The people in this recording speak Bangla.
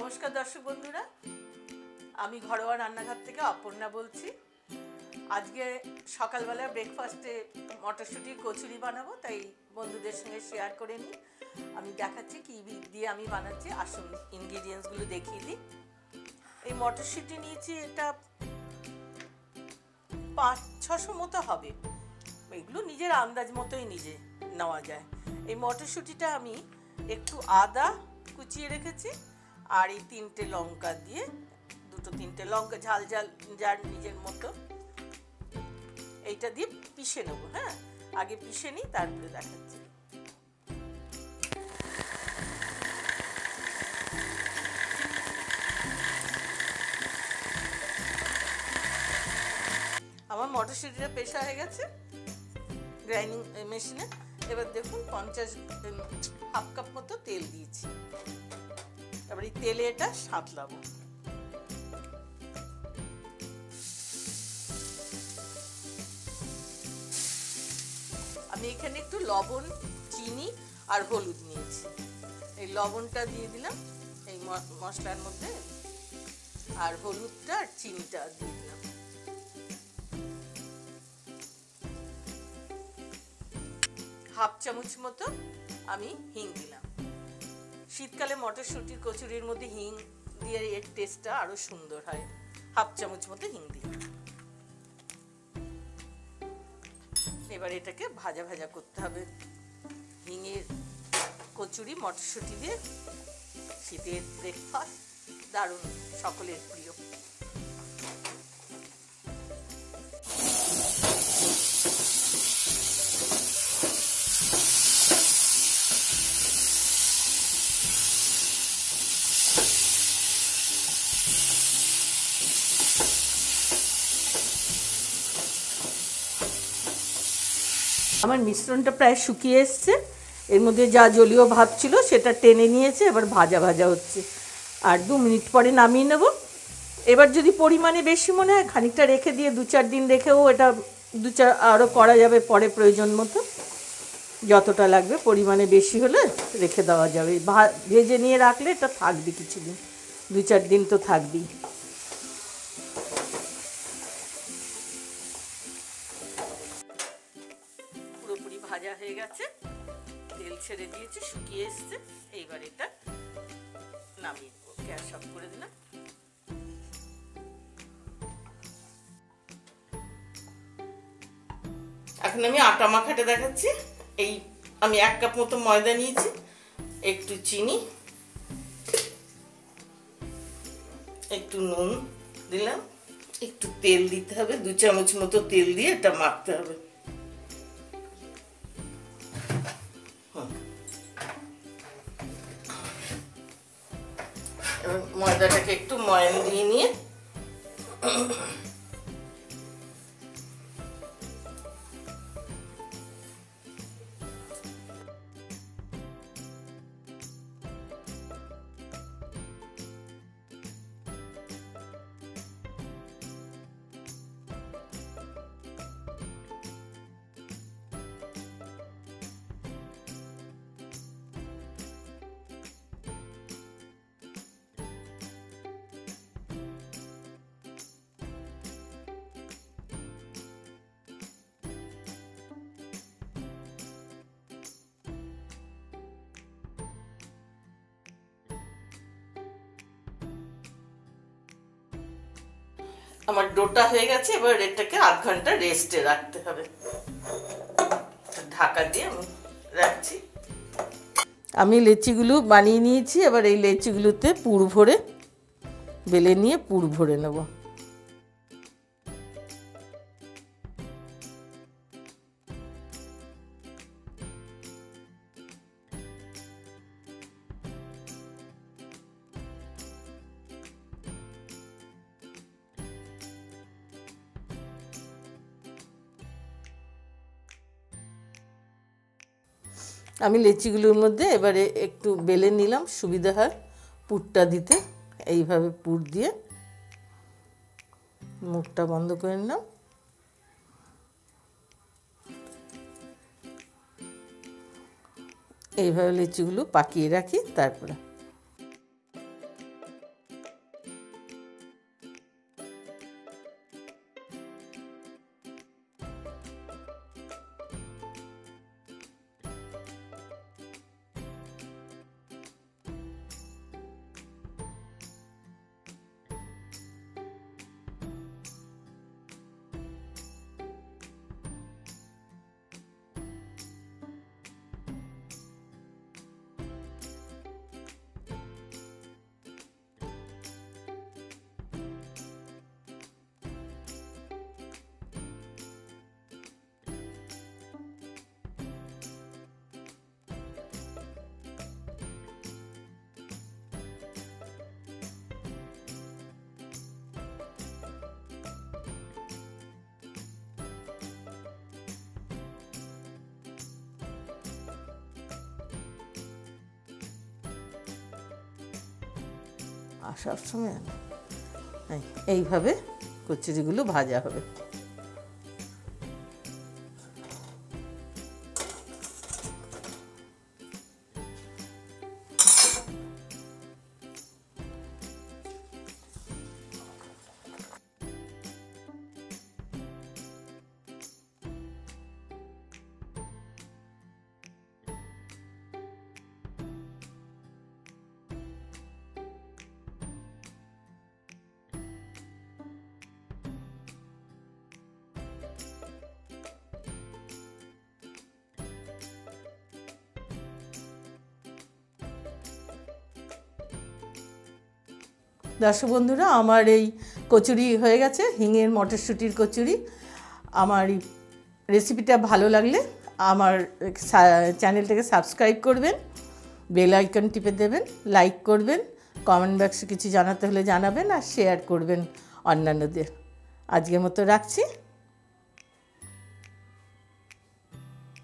নমস্কার দর্শক বন্ধুরা, আমি ঘরোয়া রান্নাঘর থেকে অপর্ণা বলছি। আজকে সকালবেলা ব্রেকফাস্টে মটরশুঁটির কচুরি বানাবো, তাই বন্ধুদের সঙ্গে শেয়ার করে নিই। আমি দেখাচ্ছি কী দিয়ে আমি বানাচ্ছি। আসুন ইনগ্রিডিয়েন্টসগুলো দেখিয়ে দিই। এই মটরশুঁটি নিয়েছি, এটা 500-600 মতো হবে। এগুলো নিজের আন্দাজ মতোই নিজে নেওয়া যায়। এই মটরশুঁটিটা আমি একটু আদা কুচিয়ে রেখেছি, আর এই 3টে লঙ্কা দিয়ে, 2-3টে লঙ্কা ঝাল যার নিজের মতো, এইটা দিয়ে পিষে নেবো। হ্যাঁ, আগে পিষে নিই, তারপরে দেখাচ্ছি। আমার মটরশুঁটিটা পেশা হয়ে গেছে গ্রাইন্ডিং মেশিনে। এবার দেখুন 1/2 কাপ মতো তেল দিয়েছি। তারপরে এই তেলে এটা সাঁতলাবো। আমি এখানে একটু লবণ, চিনি আর হলুদ নিয়েছি। এই লবণটা দিয়ে দিলাম এই মশলার মধ্যে, আর হলুদটা আর চিনিটা দিয়ে দিলাম। হাফ চামচ মতো আমি হিং দিলাম। শীতকালে মটরশুঁটির কচুরির মধ্যে হিং দিয়ে এর টেস্টটা আরো সুন্দর হয়। হাফ চামচ মতো হিং দিলাম। এবার এটাকে ভাজা ভাজা করতে হবে। হিঙের কচুরি মটরশুঁটি দিয়ে শীতের ব্রেকফাস্ট দারুণ, সকলের প্রিয়। আমার মিশ্রণটা প্রায় শুকিয়ে এসছে। এর মধ্যে যা জলীয় ভাব ছিল সেটা টেনে নিয়েছে। এবার ভাজা ভাজা হচ্ছে, আর 2 মিনিট পরে নামিয়ে নেব। এবার যদি পরিমাণে বেশি মনে হয়, খানিকটা রেখে দিয়ে 2-4 দিন রেখেও এটা আরও করা যাবে পরে প্রয়োজন মতো। যতটা লাগবে, পরিমাণে বেশি হলে রেখে দেওয়া যাবে। ভেজে নিয়ে রাখলে এটা থাকবে কিছুদিন, 2-4 দিন তো থাকবেই। পুরোপুরি ভাজা হয়ে গেছে, তেল ছেড়ে দিয়েছে, শুকিয়ে এসছে। এইবার এটা নামিয়ে দেবো। গ্যাস অফ করে দিলাম। এখন আমি আটা মাখাটা দেখাচ্ছি। এই আমি 1 কাপ মতো ময়দা নিয়েছি, একটু চিনি, একটু নুন দিলাম, একটু তেল দিতে হবে। 2 চামচ মতো তেল দিয়ে এটা মাখতে হবে। এবার ময়দাটাকে একটু ময়ান দিয়ে নিয়ে আমার ডোটা হয়ে গেছে। এবার এটাকে আধ ঘন্টা রেস্টে রাখতে হবে। ঢাকা দিয়ে আমি রাখছি। আমি লেচিগুলো বানিয়ে নিয়েছি। এবার এই লেচিগুলোতে পুর ভরে বেলে নিয়ে পুর ভরে নেব। আমি লেচিগুলোর মধ্যে এবারে একটু বেলে নিলাম, সুবিধা হয় পুরটা দিতে। এইভাবে পুর দিয়ে মুখটা বন্ধ করে নিলাম। এইভাবে লিচিগুলো পাকিয়ে রাখি। তারপরে সবসময় এইভাবে কচুরিগুলো ভাজা হবে। দর্শক বন্ধুরা, আমার এই কচুরি হয়ে গেছে, হিঙের মটরশুঁটির কচুরি। আমার এই রেসিপিটা ভালো লাগলে আমার চ্যানেলটাকে সাবস্ক্রাইব করবেন, বেল আইকন টিপে দেবেন, লাইক করবেন, কমেন্ট বক্সে কিছু জানাতে হলে জানাবেন, আর শেয়ার করবেন অন্যান্যদের। আজকের মতো রাখছি।